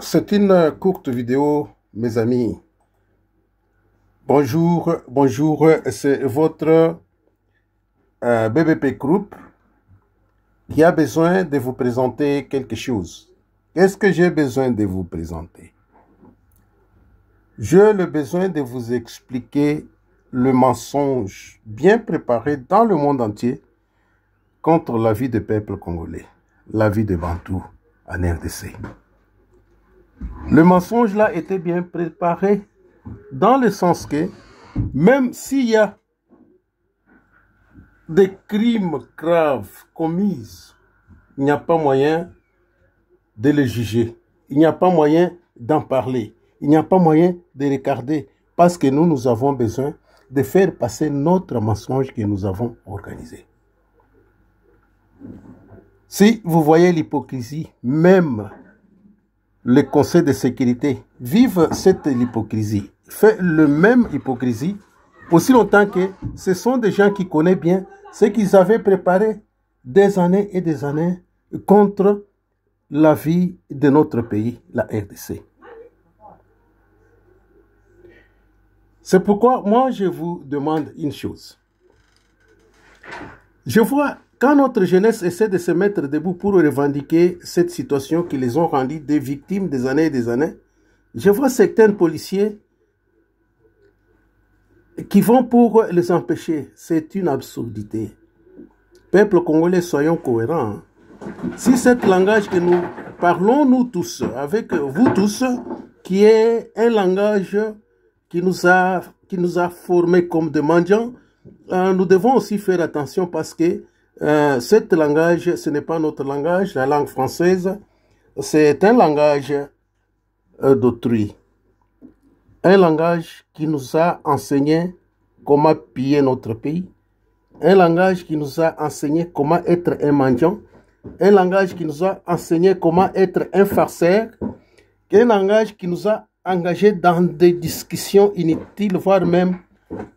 C'est une courte vidéo, mes amis. Bonjour, bonjour, c'est votre BBP Group qui a besoin de vous présenter quelque chose. Qu'est-ce que j'ai besoin de vous présenter? J'ai le besoin de vous expliquer le mensonge bien préparé dans le monde entier contre la vie du peuple congolais, la vie des Bantous en RDC. Le mensonge là était bien préparé dans le sens que même s'il y a des crimes graves commis, il n'y a pas moyen de les juger. Il n'y a pas moyen d'en parler. Il n'y a pas moyen de regarder parce que nous avons besoin de faire passer notre mensonge que nous avons organisé. Si vous voyez l'hypocrisie, même le Conseil de sécurité vive cette hypocrisie, fait le même hypocrisie, aussi longtemps que ce sont des gens qui connaissent bien ce qu'ils avaient préparé des années et des années contre la vie de notre pays, la RDC. C'est pourquoi moi je vous demande une chose. Je vois quand notre jeunesse essaie de se mettre debout pour revendiquer cette situation qui les ont rendus des victimes des années et des années, je vois certains policiers qui vont pour les empêcher. C'est une absurdité. Peuple congolais, soyons cohérents. Si ce langage que nous parlons, nous tous, avec vous tous, qui est un langage qui nous a formés comme des mendiants, nous devons aussi faire attention parce que ce langage, ce n'est pas notre langage, la langue française, c'est un langage d'autrui. Un langage qui nous a enseigné comment piller notre pays. Un langage qui nous a enseigné comment être un mendiant. Un langage qui nous a enseigné comment être un farceur. Un langage qui nous a engagés dans des discussions inutiles, voire même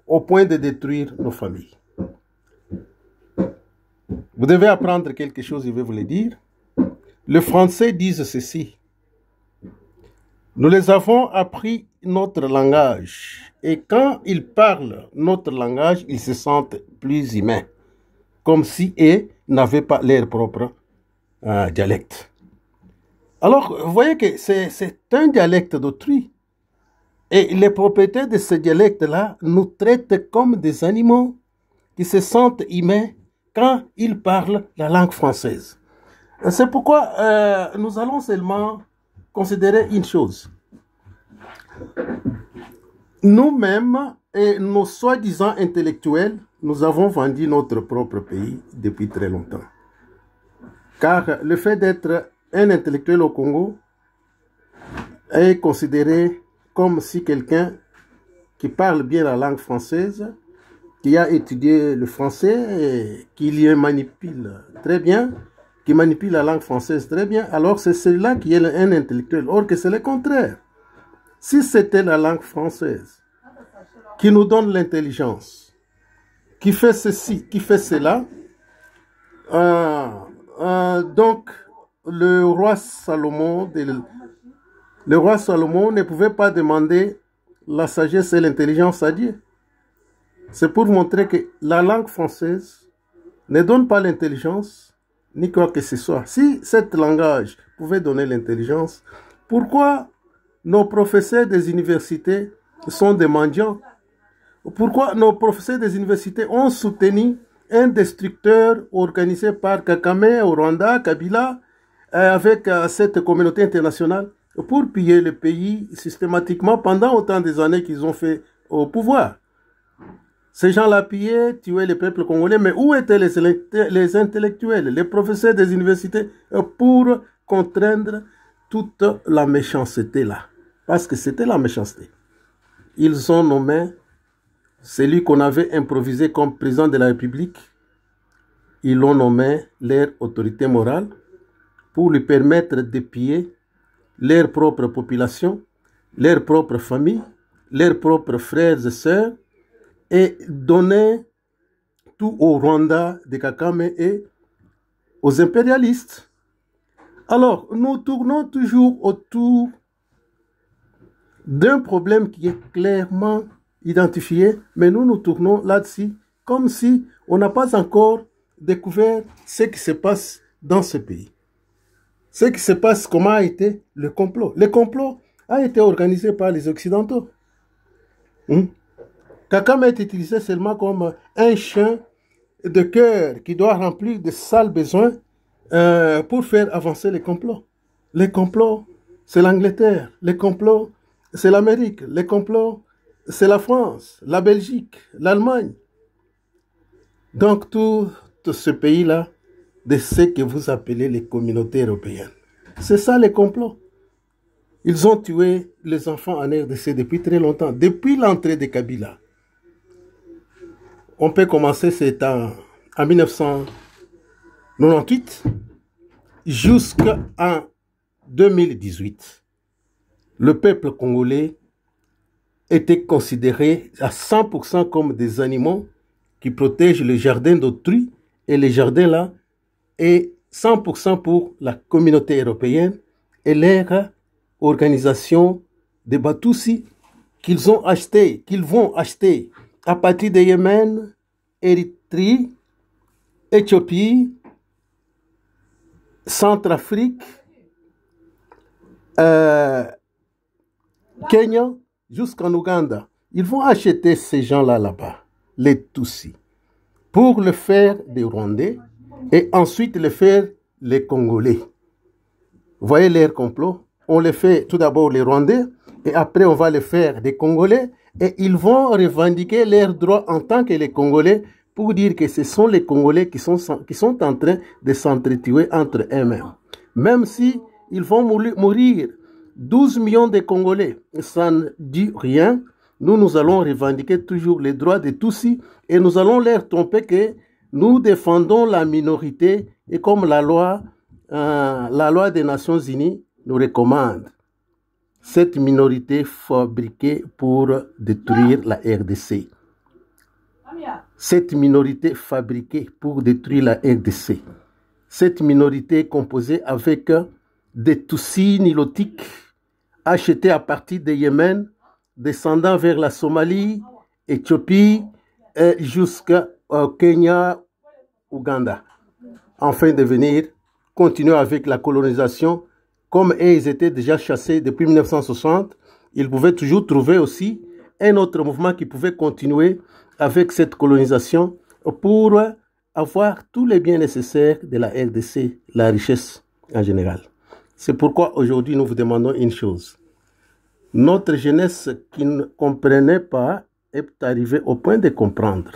au point de détruire nos familles. Vous devez apprendre quelque chose, je vais vous le dire. Les Français disent ceci. Nous les avons appris notre langage. Et quand ils parlent notre langage, ils se sentent plus humains. Comme si eux n'avaient pas leur propre dialecte. Alors, vous voyez que c'est un dialecte d'autrui. Et les propriétaires de ce dialecte-là nous traitent comme des animaux qui se sentent humains quand ils parlent la langue française. C'est pourquoi nous allons seulement considérer une chose. Nous-mêmes et nos soi-disant intellectuels, nous avons vendu notre propre pays depuis très longtemps. Car le fait d'être un intellectuel au Congo est considéré comme si quelqu'un qui parle bien la langue française, qui a étudié le français et qui l'y manipule très bien, qui manipule la langue française très bien, alors c'est celui-là qui est un intellectuel. Or que c'est le contraire. Si c'était la langue française qui nous donne l'intelligence, qui fait ceci, qui fait cela, donc le roi Salomon ne pouvait pas demander la sagesse et l'intelligence à Dieu. C'est pour montrer que la langue française ne donne pas l'intelligence, ni quoi que ce soit. Si cet langage pouvait donner l'intelligence, pourquoi nos professeurs des universités sont des mendiants? Pourquoi nos professeurs des universités ont soutenu un destructeur organisé par Kagame au Rwanda, Kabila, avec cette communauté internationale, pour piller le pays systématiquement pendant autant des années qu'ils ont fait au pouvoir? Ces gens-là pillaient, tuaient le peuple congolais, mais où étaient les intellectuels, les professeurs des universités pour contraindre toute la méchanceté là? Parce que c'était la méchanceté. Ils ont nommé celui qu'on avait improvisé comme président de la République. Ils l'ont nommé leur autorité morale pour lui permettre de piller leur propre population, leur propre famille, leurs propres frères et sœurs, et donner tout au Rwanda de Kagame et aux impérialistes. Alors, nous tournons toujours autour d'un problème qui est clairement identifié, mais nous nous tournons là-dessus comme si on n'a pas encore découvert ce qui se passe dans ce pays. Ce qui se passe, comment a été le complot. Le complot a été organisé par les Occidentaux. Kakame est utilisé seulement comme un chien de cœur qui doit remplir de sales besoins pour faire avancer les complots. Les complots, c'est l'Angleterre. Les complots, c'est l'Amérique. Les complots, c'est la France, la Belgique, l'Allemagne. Donc tout ce pays-là, de ce que vous appelez les communautés européennes. C'est ça les complots. Ils ont tué les enfants en RDC depuis très longtemps, depuis l'entrée de Kabila. On peut commencer, c'est en 1998 jusqu'en 2018. Le peuple congolais était considéré à 100% comme des animaux qui protègent le jardin d'autrui, et les jardins là est 100% pour la communauté européenne et leur organisation de Batoussi qu'ils vont acheter à partir de Yémen, Érythrée, Éthiopie, Centrafrique, Kenya, jusqu'en Ouganda. Ils vont acheter ces gens-là là-bas, les Tutsis, pour le faire des Rwandais et ensuite le faire les Congolais. Vous voyez leur complot? On les fait tout d'abord les Rwandais et après on va les faire des Congolais et ils vont revendiquer leurs droits en tant que les Congolais pour dire que ce sont les Congolais qui sont en train de s'entretuer entre eux-mêmes. Même si ils vont mourir 12 millions de Congolais, ça ne dit rien. Nous allons revendiquer toujours les droits de Tutsis et nous allons leur tromper que nous défendons la minorité et comme la loi des Nations Unies nous recommande, cette minorité fabriquée pour détruire la RDC. Cette minorité fabriquée pour détruire la RDC. Cette minorité est composée avec des Tutsis nilotiques achetés à partir de Yémen, descendant vers la Somalie, Éthiopie, jusqu'au Kenya, Ouganda. Afin de venir continuer avec la colonisation, comme ils étaient déjà chassés depuis 1960, ils pouvaient toujours trouver aussi un autre mouvement qui pouvait continuer avec cette colonisation pour avoir tous les biens nécessaires de la RDC, la richesse en général. C'est pourquoi aujourd'hui nous vous demandons une chose. Notre jeunesse qui ne comprenait pas est arrivée au point de comprendre.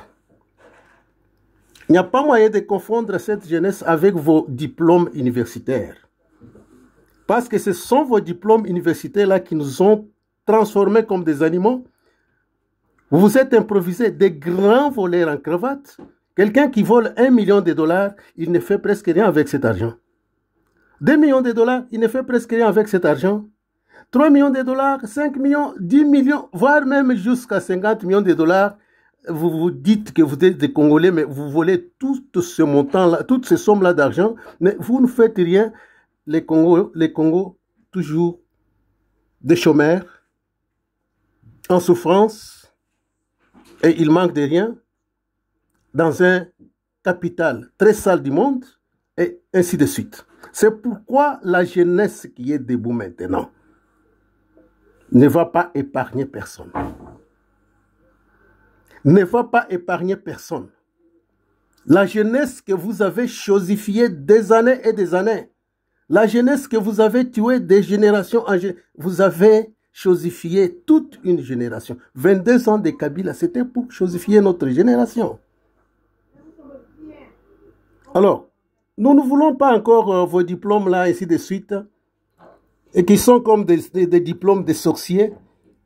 Il n'y a pas moyen de confondre cette jeunesse avec vos diplômes universitaires. Parce que ce sont vos diplômes universitaires-là qui nous ont transformés comme des animaux. Vous vous êtes improvisés des grands voleurs en cravate. Quelqu'un qui vole 1 million de dollars, il ne fait presque rien avec cet argent. 2 millions de dollars, il ne fait presque rien avec cet argent. 3 millions de dollars, 5 millions, 10 millions, voire même jusqu'à 50 millions de dollars. Vous vous dites que vous êtes des Congolais, mais vous volez tout ce montant-là, toutes ces sommes-là d'argent, mais vous ne faites rien. Les Congos, toujours des chômeurs, en souffrance, et il manque de rien, dans un capital très sale du monde, et ainsi de suite. C'est pourquoi la jeunesse qui est debout maintenant ne va pas épargner personne. Ne va pas épargner personne. La jeunesse que vous avez chosifiée des années et des années, la jeunesse que vous avez tuée des générations en génération, vous avez chosifié toute une génération. 22 ans de Kabila, c'était pour chosifier notre génération. Alors, nous ne voulons pas encore vos diplômes là, ainsi de suite, et qui sont comme des diplômes de sorciers,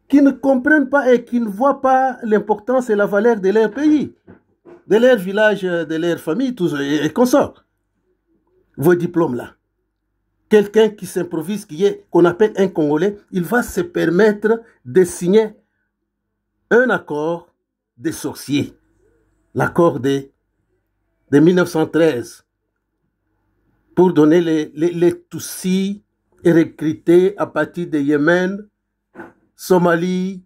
qui ne comprennent pas et qui ne voient pas l'importance et la valeur de leur pays, de leur village, de leur famille, tous et consorts. Vos diplômes là. Quelqu'un qui s'improvise, qu'on appelle un Congolais, il va se permettre de signer un accord des sorciers. L'accord de 1913. Pour donner les Tutsis recrutés à partir de Yémen, Somalie,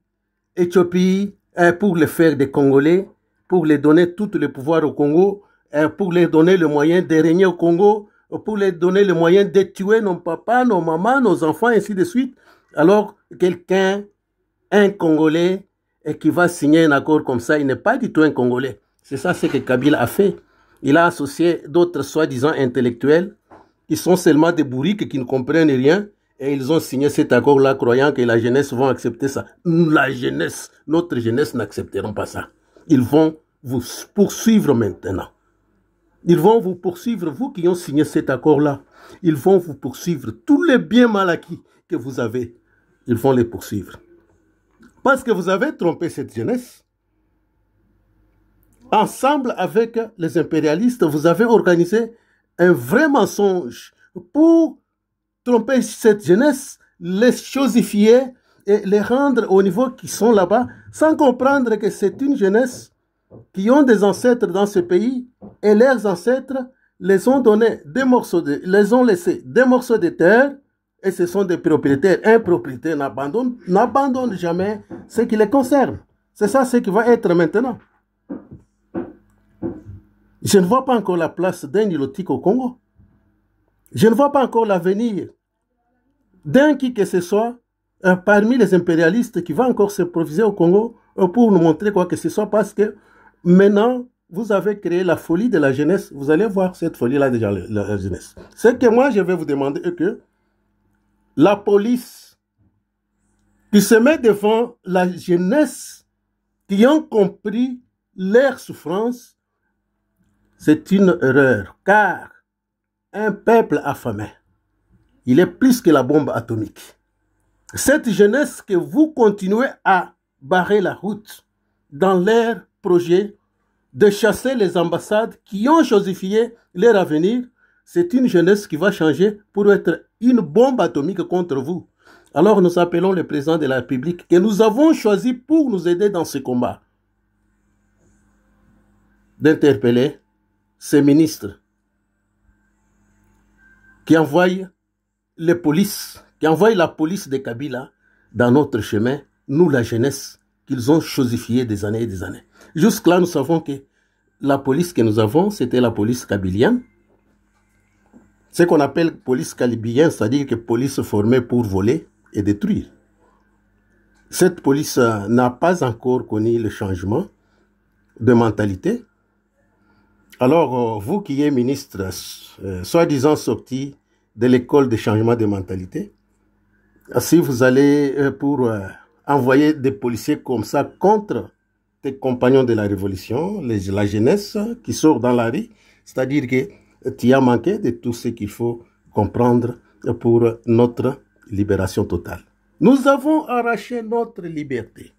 Éthiopie, pour les faire des Congolais, pour les donner tout le pouvoir au Congo, pour les donner le moyen de régner au Congo, pour les donner le moyen de tuer nos papas, nos mamans, nos enfants, ainsi de suite. Alors, quelqu'un, un Congolais, et qui va signer un accord comme ça, il n'est pas du tout un Congolais. C'est ça ce que Kabila a fait. Il a associé d'autres soi-disant intellectuels qui sont seulement des bourriques qui ne comprennent rien et ils ont signé cet accord-là croyant que la jeunesse va accepter ça. La jeunesse, notre jeunesse n'accepteront pas ça. Ils vont vous poursuivre maintenant. Ils vont vous poursuivre, vous qui ont signé cet accord-là. Ils vont vous poursuivre. Tous les biens mal acquis que vous avez, ils vont les poursuivre. Parce que vous avez trompé cette jeunesse. Ensemble avec les impérialistes, vous avez organisé un vrai mensonge pour tromper cette jeunesse, les chosifier et les rendre au niveau qui sont là-bas, sans comprendre que c'est une jeunesse qui ont des ancêtres dans ce pays et leurs ancêtres les ont donné des morceaux les ont laissé des morceaux de terre et ce sont des propriétaires. Un propriétaire n'abandonne jamais ce qui les concerne. C'est ça ce qui va être maintenant. Je ne vois pas encore la place d'un Nilotique au Congo. Je ne vois pas encore l'avenir d'un qui que ce soit parmi les impérialistes qui va encore s'improviser au Congo pour nous montrer quoi que ce soit parce que maintenant, vous avez créé la folie de la jeunesse. Vous allez voir cette folie-là déjà, la jeunesse. Ce que moi, je vais vous demander est que la police qui se met devant la jeunesse qui ont compris leur souffrance, c'est une erreur. Car un peuple affamé, il est plus que la bombe atomique. Cette jeunesse que vous continuez à barrer la route dans leur projet de chasser les ambassades qui ont chosifié leur avenir, c'est une jeunesse qui va changer pour être une bombe atomique contre vous. Alors nous appelons le président de la République que nous avons choisi pour nous aider dans ce combat d'interpeller ces ministres qui envoient les polices, qui envoient la police de Kabila dans notre chemin, nous la jeunesse, qu'ils ont chosifié des années et des années. Jusque-là, nous savons que la police que nous avons, c'était la police kabylienne. Ce qu'on appelle police kabylienne, c'est-à-dire que police formée pour voler et détruire. Cette police n'a pas encore connu le changement de mentalité. Alors, vous qui êtes ministre, soi-disant sorti de l'école de changement de mentalité, si vous allez pour envoyer des policiers comme ça contre tes compagnons de la révolution, la jeunesse qui sort dans la rue, c'est-à-dire que tu as manqué de tout ce qu'il faut comprendre pour notre libération totale. Nous avons arraché notre liberté.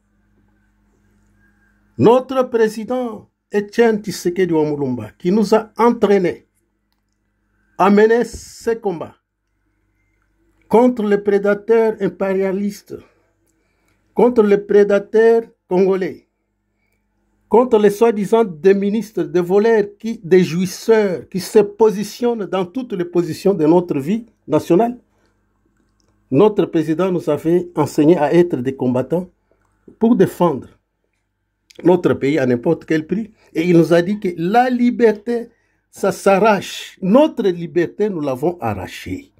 Notre président Etienne Tshisekedi Wamulumba, qui nous a entraînés à mener ce combat contre les prédateurs impérialistes, contre les prédateurs congolais, contre les soi-disant des ministres, des voleurs, des jouisseurs qui se positionnent dans toutes les positions de notre vie nationale. Notre président nous avait enseigné à être des combattants pour défendre notre pays à n'importe quel prix. Et il nous a dit que la liberté, ça s'arrache. Notre liberté, nous l'avons arrachée.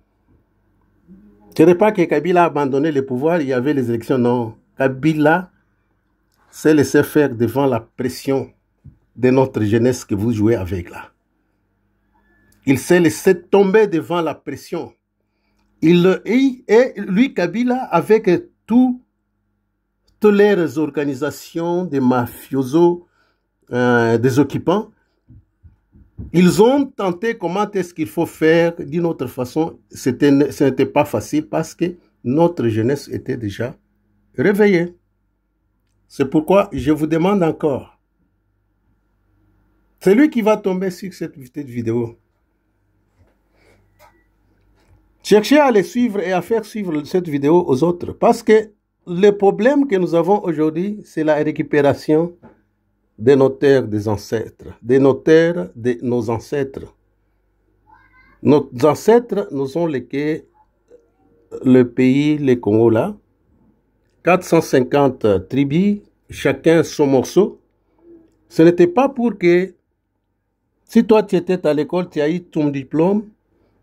Ce n'est pas que Kabila a abandonné le pouvoir, il y avait les élections, non. Kabila s'est laissé faire devant la pression de notre jeunesse que vous jouez avec là. Il s'est laissé tomber devant la pression. Et lui, Kabila, avec toutes les organisations des mafiosos, des occupants, ils ont tenté comment est-ce qu'il faut faire d'une autre façon. Ce n'était pas facile parce que notre jeunesse était déjà réveillée. C'est pourquoi je vous demande encore, celui qui va tomber sur cette vidéo, cherchez à les suivre et à faire suivre cette vidéo aux autres. Parce que le problème que nous avons aujourd'hui, c'est la récupération de nos terres des ancêtres, de nos terres de nos ancêtres. Nos ancêtres nous ont légué le pays, le Congo là, 450 tribus, chacun son morceau. Ce n'était pas pour que, si toi tu étais à l'école, tu as eu ton diplôme,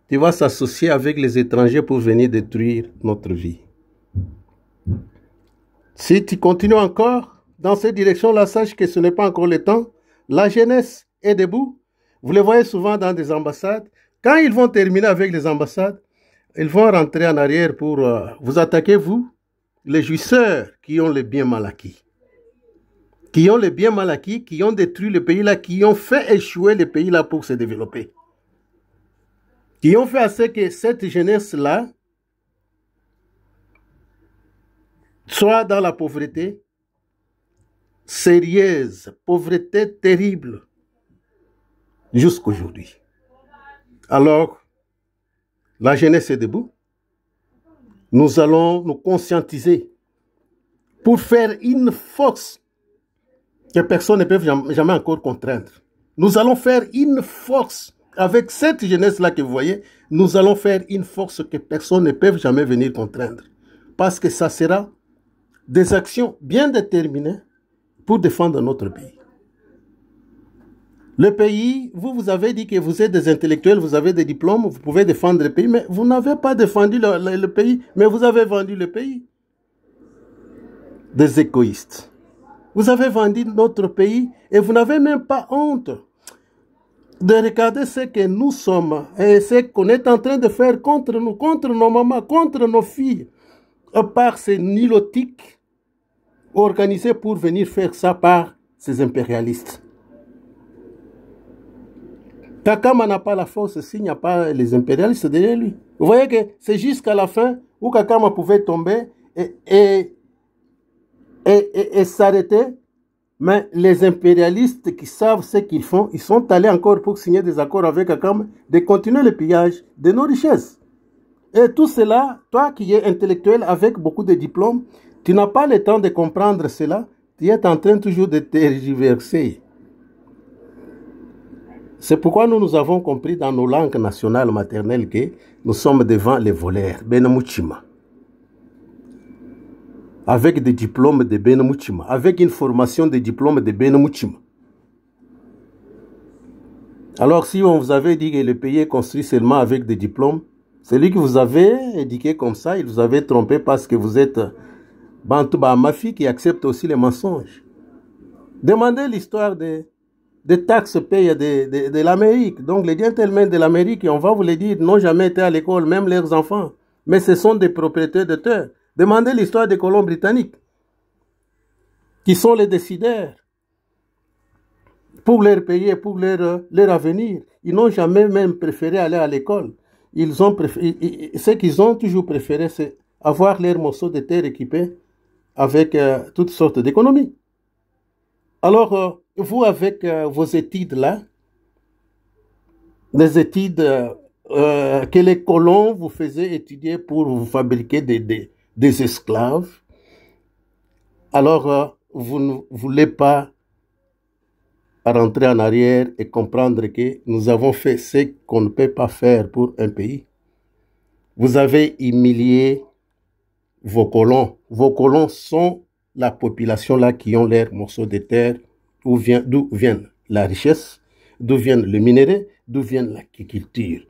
tu vas s'associer avec les étrangers pour venir détruire notre vie. Si tu continues encore dans cette direction-là, sache que ce n'est pas encore le temps. La jeunesse est debout. Vous les voyez souvent dans des ambassades. Quand ils vont terminer avec les ambassades, ils vont rentrer en arrière pour vous attaquer, vous, les jouisseurs qui ont les biens mal acquis. Qui ont les biens mal acquis, qui ont détruit le pays-là, qui ont fait échouer le pays-là pour se développer. Qui ont fait à ce que cette jeunesse-là soit dans la pauvreté sérieuse, pauvreté terrible, jusqu'aujourd'hui. Alors, la jeunesse est debout. Nous allons nous conscientiser pour faire une force que personne ne peut jamais encore contraindre. Nous allons faire une force avec cette jeunesse-là que vous voyez. Nous allons faire une force que personne ne peut jamais venir contraindre. Parce que ça sera des actions bien déterminées pour défendre notre pays. Le pays, vous avez dit que vous êtes des intellectuels, vous avez des diplômes, vous pouvez défendre le pays, mais vous n'avez pas défendu le pays, mais vous avez vendu le pays. Des égoïstes. Vous avez vendu notre pays et vous n'avez même pas honte de regarder ce que nous sommes et ce qu'on est en train de faire contre nous, contre nos mamans, contre nos filles, par ces nilotiques organisés pour venir faire ça par ces impérialistes. Kakama n'a pas la force s'il n'y a pas les impérialistes derrière lui. Vous voyez que c'est jusqu'à la fin où Kakama pouvait tomber et s'arrêter. Mais les impérialistes qui savent ce qu'ils font, ils sont allés encore pour signer des accords avec Kakama de continuer le pillage de nos richesses. Et tout cela, toi qui es intellectuel avec beaucoup de diplômes, tu n'as pas le temps de comprendre cela. Tu es en train toujours de tergiverser. C'est pourquoi nous avons compris dans nos langues nationales maternelles que nous sommes devant les voleurs, Benamuchima. Avec des diplômes de Benamuchima, avec une formation de diplômes de Benamuchima. Alors si on vous avait dit que le pays est construit seulement avec des diplômes, celui que vous avez éduqué comme ça, il vous avait trompé parce que vous êtes Bantouba Mafi qui accepte aussi les mensonges. Demandez l'histoire des taxes payées de l'Amérique. Donc les gentlemen de l'Amérique, on va vous le dire, n'ont jamais été à l'école, même leurs enfants. Mais ce sont des propriétaires de terre. Demandez l'histoire des colons britanniques, qui sont les décideurs pour leur pays et pour leur avenir. Ils n'ont jamais même préféré aller à l'école. Ce qu'ils ont toujours préféré, c'est avoir leurs morceaux de terre équipés avec toutes sortes d'économies. Alors, vous, avec vos études-là, des études que les colons vous faisaient étudier pour vous fabriquer des esclaves, alors vous ne voulez pas rentrer en arrière et comprendre que nous avons fait ce qu'on ne peut pas faire pour un pays. Vous avez humilié vos colons. Vos colons sont la population là qui ont leurs morceaux de terre, d'où vient la richesse, d'où vient le minerai, d'où vient l'agriculture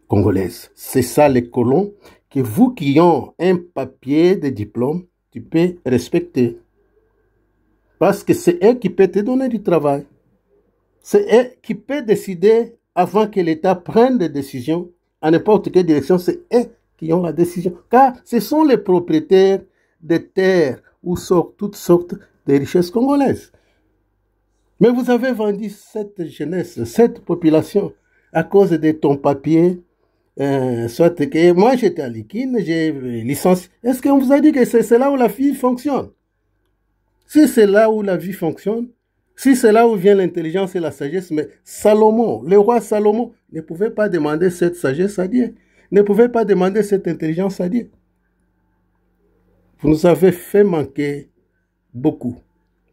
congolaise. C'est ça les colons que vous qui avez un papier de diplôme, tu peux respecter. Parce que c'est eux qui peuvent te donner du travail. C'est eux qui peuvent décider avant que l'État prenne des décisions à n'importe quelle direction. C'est eux qui ont la décision. Car ce sont les propriétaires des terres où sortent toutes sortes de richesses congolaises. Mais vous avez vendu cette jeunesse, cette population, à cause de ton papier. Soit que moi j'étais à Likine, j'ai licencié. Est-ce qu'on vous a dit que c'est là où la vie fonctionne? Si c'est là où la vie fonctionne, si c'est là où vient l'intelligence et la sagesse, mais Salomon, le roi Salomon, ne pouvait pas demander cette sagesse à Dieu, ne pouvait pas demander cette intelligence à Dieu. Vous nous avez fait manquer beaucoup.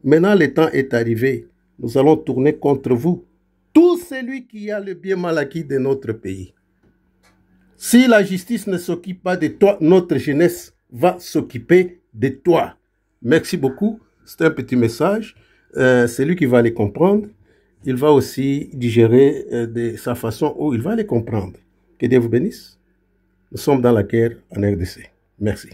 Maintenant, le temps est arrivé. Nous allons tourner contre vous. Tout celui qui a le bien mal acquis de notre pays. Si la justice ne s'occupe pas de toi, notre jeunesse va s'occuper de toi. Merci beaucoup. C'est un petit message. C'est lui qui va les comprendre. Il va aussi digérer de sa façon où il va les comprendre. Que Dieu vous bénisse. Nous sommes dans la guerre en RDC. Merci.